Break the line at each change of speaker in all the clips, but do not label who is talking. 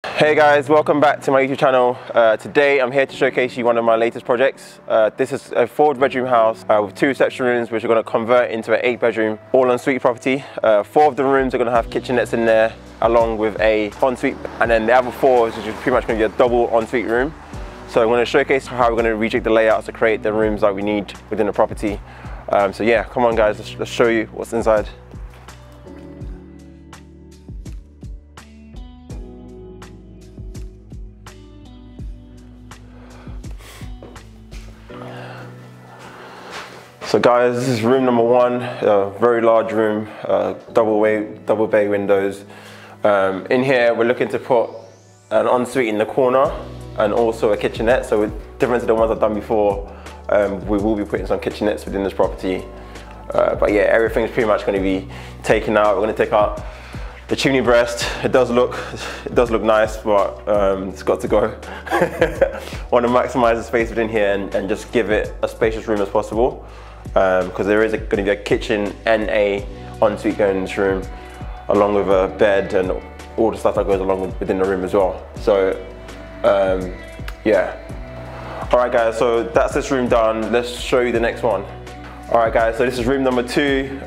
Hey guys, welcome back to my YouTube channel. Today I'm here to showcase you one of my latest projects. This is a 4-bedroom house with 2 reception rooms which are going to convert into an 8-bedroom all-ensuite property. 4 of the rooms are going to have kitchenettes in there along with a ensuite, and then the other 4 is just pretty much going to be a double ensuite room. So I'm going to showcase how we're going to rejig the layouts to create the rooms that we need within the property. So yeah, come on guys, let's show you what's inside. So guys, this is room number 1, a very large room, double bay windows. In here, we're looking to put an ensuite in the corner and also a kitchenette. So different to the ones I've done before, we will be putting some kitchenettes within this property. But yeah, everything's pretty much going to be taken out. We're going to take out the chimney breast. It does look nice, but it's got to go. Want to maximize the space within here and just give it a spacious room as possible. Because there is going to be a kitchen and a ensuite going in this room, along with a bed and all the stuff that goes along within the room as well. So yeah. Alright guys, so that's this room done. Let's show you the next one. Alright guys, so this is room number 2.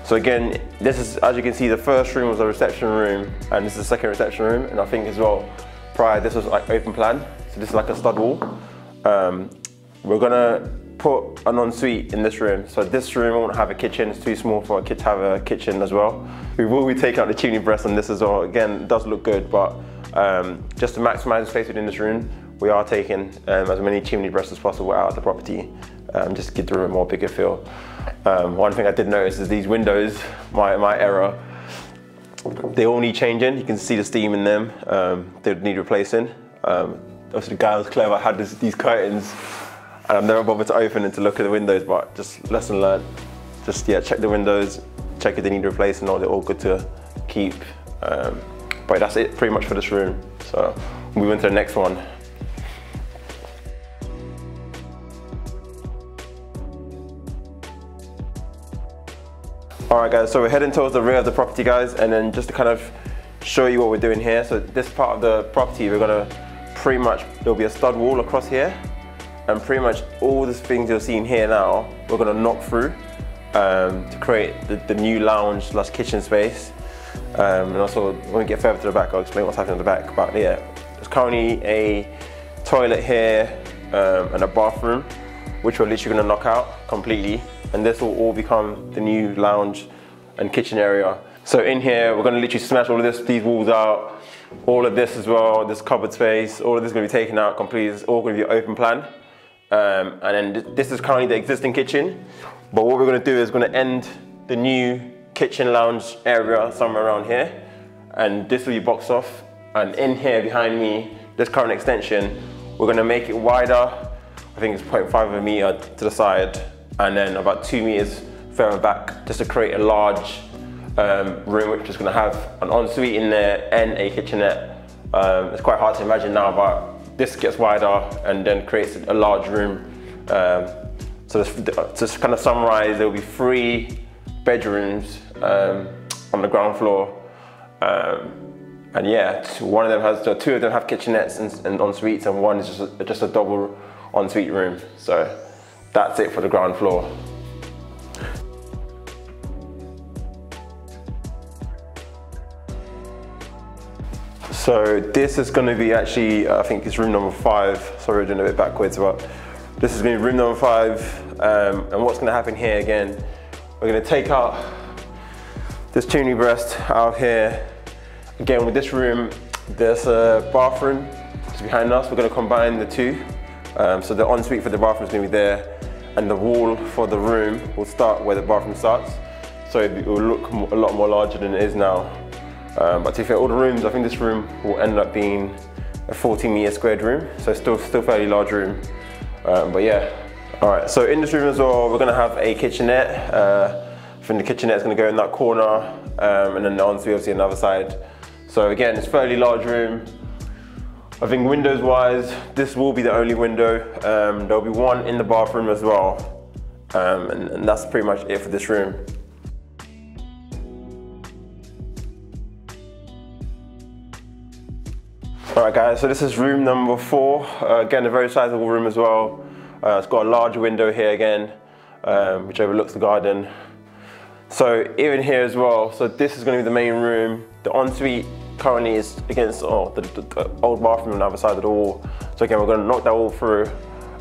So again, this is, as you can see, the first room was a reception room and this is the second reception room, and I think as well prior this was like open plan, so this is like a stud wall. We're gonna put an ensuite in this room. So this room won't have a kitchen, it's too small for a kid to have a kitchen as well. We will be taking out the chimney breast on this as well. Again, it does look good, but just to maximize the space within this room, we are taking as many chimney breasts as possible out of the property, just to give the room a more bigger feel. One thing I did notice is these windows, my error, they all need changing. You can see the steam in them, they need replacing. Obviously the guy was clever, had these curtains, and I've never bothered to open and to look at the windows, but just lesson learned. Just yeah, check the windows, check if they need replacing or they're all good to keep. But that's it pretty much for this room. So we'll move into the next one. Alright guys, so we're heading towards the rear of the property guys, and then just to kind of show you what we're doing here. So this part of the property, we're gonna pretty much, there'll be a stud wall across here, and pretty much all the things you're seeing here now, we're gonna knock through to create the new lounge / kitchen space. And also, when we get further to the back, I'll explain what's happening at the back. But yeah, there's currently a toilet here and a bathroom, which we're literally gonna knock out completely. And this will all become the new lounge and kitchen area. So in here, we're gonna literally smash all of these walls out, all of this as well, this cupboard space, all of this is gonna be taken out completely. It's all gonna be open plan. And then this is currently the existing kitchen. But what we're gonna do is gonna end the new kitchen lounge area somewhere around here. And this will be boxed off. And in here behind me, this current extension, we're gonna make it wider. I think it's 0.5 of a meter to the side, and then about 2 meters further back, just to create a large room, which is gonna have an ensuite in there and a kitchenette. It's quite hard to imagine now, but this gets wider and then creates a large room. So to kind of summarize, there will be 3 bedrooms on the ground floor. And yeah, 2 of them have kitchenettes and ensuites, and 1 is just a double ensuite room. So that's it for the ground floor. So this is going to be actually, I think it's room number 5. Sorry, we're doing a bit backwards, but this is going to be room number 5. And what's going to happen here again, we're going to take out this chimney breast out here. Again, with this room, there's a bathroom just behind us. We're going to combine the 2. So the ensuite for the bathroom is going to be there, and the wall for the room will start where the bathroom starts. So it will look a lot more larger than it is now. But to be fair, all the rooms, I think this room will end up being a 40-meter squared room, so it's still fairly large room. But yeah, all right. So in this room as well, we're gonna have a kitchenette. I think the kitchenette is gonna go in that corner, and then the ensuite obviously on the other side. So again, it's a fairly large room. I think windows-wise, this will be the only window. There'll be 1 in the bathroom as well, and that's pretty much it for this room. Alright guys, so this is room number 4. Again, a very sizable room as well. It's got a large window here again, which overlooks the garden. So even here as well, so this is going to be the main room. The ensuite currently is against the old bathroom on the other side of the wall. So again, we're going to knock that wall through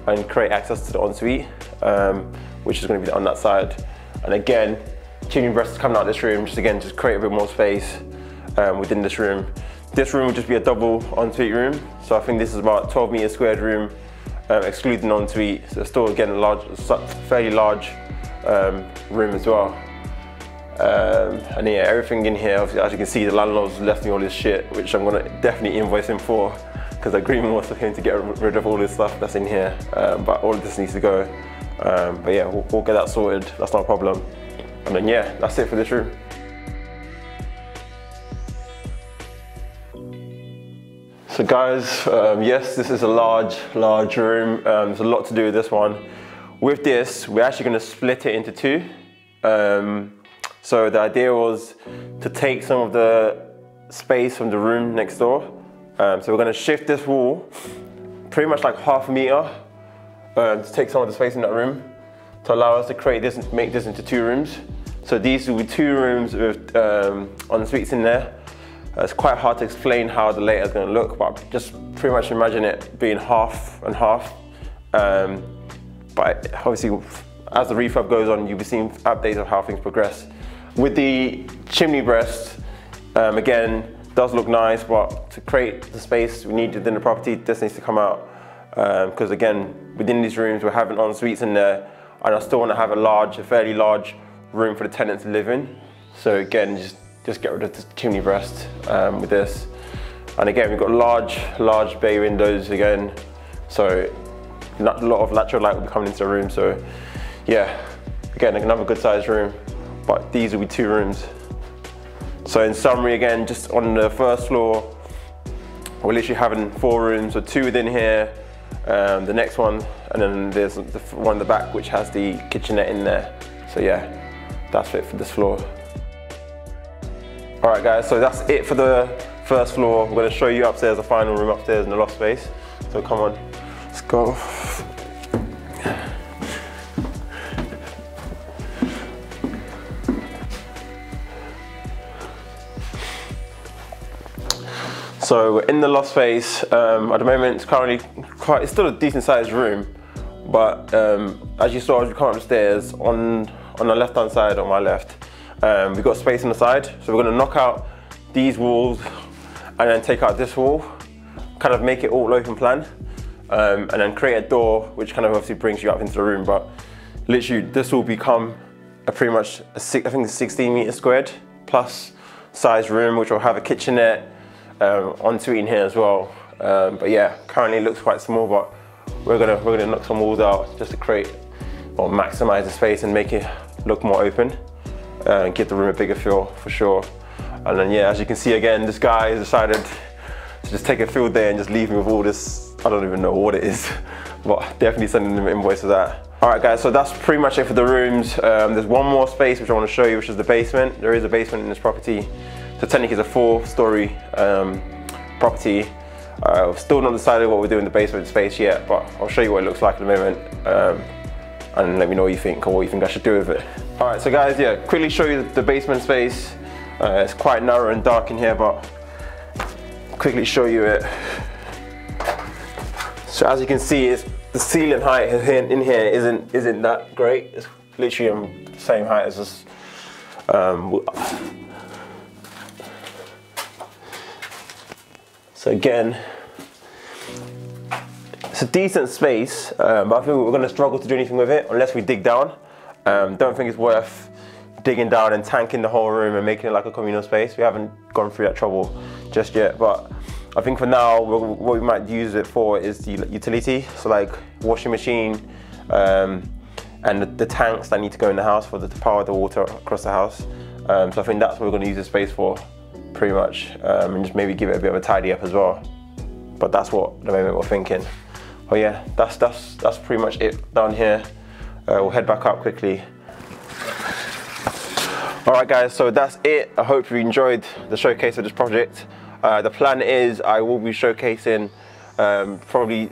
and create access to the ensuite, which is going to be on that side. And again, chimney breast is coming out of this room, just create a bit more space within this room. This room will just be a double ensuite room. So I think this is about 12 meters squared room, excluding the ensuite. So still again a fairly large room as well. And yeah, everything in here, obviously, as you can see, the landlord's left me all this shit, which I'm gonna definitely invoice him for, because the agreement was for him to get rid of all this stuff that's in here. But all of this needs to go. But yeah, we'll get that sorted. That's not a problem. And then yeah, that's it for this room. So guys, yes, this is a large room. There's a lot to do with this one. With this, we're actually going to split it into 2. So the idea was to take some of the space from the room next door. So we're going to shift this wall pretty much like half a meter to take some of the space in that room to allow us to create this and make this into 2 rooms. So these will be 2 rooms with en-suites in there. It's quite hard to explain how the layout is going to look, but just pretty much imagine it being half and half. But obviously, as the refurb goes on, you'll be seeing updates of how things progress. With the chimney breast, again, does look nice, but to create the space we need within the property, this needs to come out. Because again, within these rooms, we're having en-suites in there, and I still want to have a fairly large room for the tenants to live in. So again, just get rid of the chimney breast with this. And again, we've got large bay windows again. So a lot of natural light will be coming into the room. So yeah, again, another good sized room, but these will be 2 rooms. So in summary, again, just on the first floor, we're literally having 4 rooms, so 2 within here, the next one, and then there's the one in the back which has the kitchenette in there. So yeah, that's it for this floor. Alright guys, so that's it for the first floor. We're going to show you upstairs, the final room upstairs in the loft space. So come on, let's go. So we're in the loft space. At the moment, it's currently it's still a decent sized room, but as you saw as we come up the stairs, on the left hand side, on my left, we've got space on the side. So we're going to knock out these walls and then take out this wall, kind of make it all open plan, and then create a door which kind of obviously brings you up into the room. But literally this will become pretty much I think 16 meters squared plus size room, which will have a kitchenette, ensuite in here as well. But yeah, currently it looks quite small, but we're gonna knock some walls out just to create or maximize the space and make it look more open and give the room a bigger feel for sure. And then yeah, as you can see again, this guy has decided to just take a field day and just leave me with all this. I don't even know what it is, but definitely sending them an invoice for that. Alright guys, so that's pretty much it for the rooms. There's one more space which I want to show you, which is the basement. There is a basement in this property. So technically it's a 4-story property. I've still not decided what we're doing in the basement space yet, but I'll show you what it looks like in a moment, and let me know what you think or what you think I should do with it. Alright, so guys, yeah, quickly show you the basement space. It's quite narrow and dark in here, but quickly show you it. So as you can see, the ceiling height in here isn't that great. It's literally the same height as this. So again, it's a decent space, but I think we're going to struggle to do anything with it unless we dig down. Don't think it's worth digging down and tanking the whole room and making it like a communal space. We haven't gone through that trouble just yet, but I think for now, what we might use it for is the utility. So like washing machine and the tanks that need to go in the house to power the water across the house. So I think that's what we're going to use the space for, pretty much, and just maybe give it a bit of a tidy up as well. But that's what at the moment we're thinking. Oh yeah, that's pretty much it down here. We'll head back up quickly. Alright guys, so that's it. I hope you enjoyed the showcase of this project. The plan is I will be showcasing probably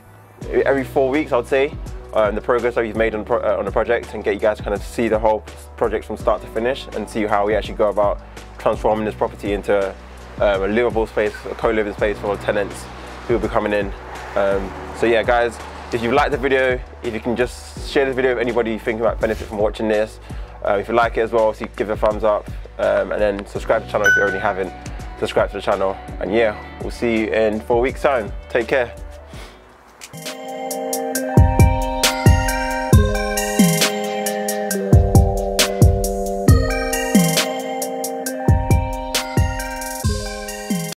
every 4 weeks, I would say, the progress that we've made on the project, and get you guys to kind of see the whole project from start to finish and see how we actually go about transforming this property into a livable space, a co-living space for tenants who will be coming in. So yeah guys, if you liked the video, if you can just share this video with anybody you think might benefit from watching this. If you like it as well, obviously give it a thumbs up, and then subscribe to the channel if you already haven't. Subscribe to the channel, and yeah, we'll see you in 4 weeks time. Take care.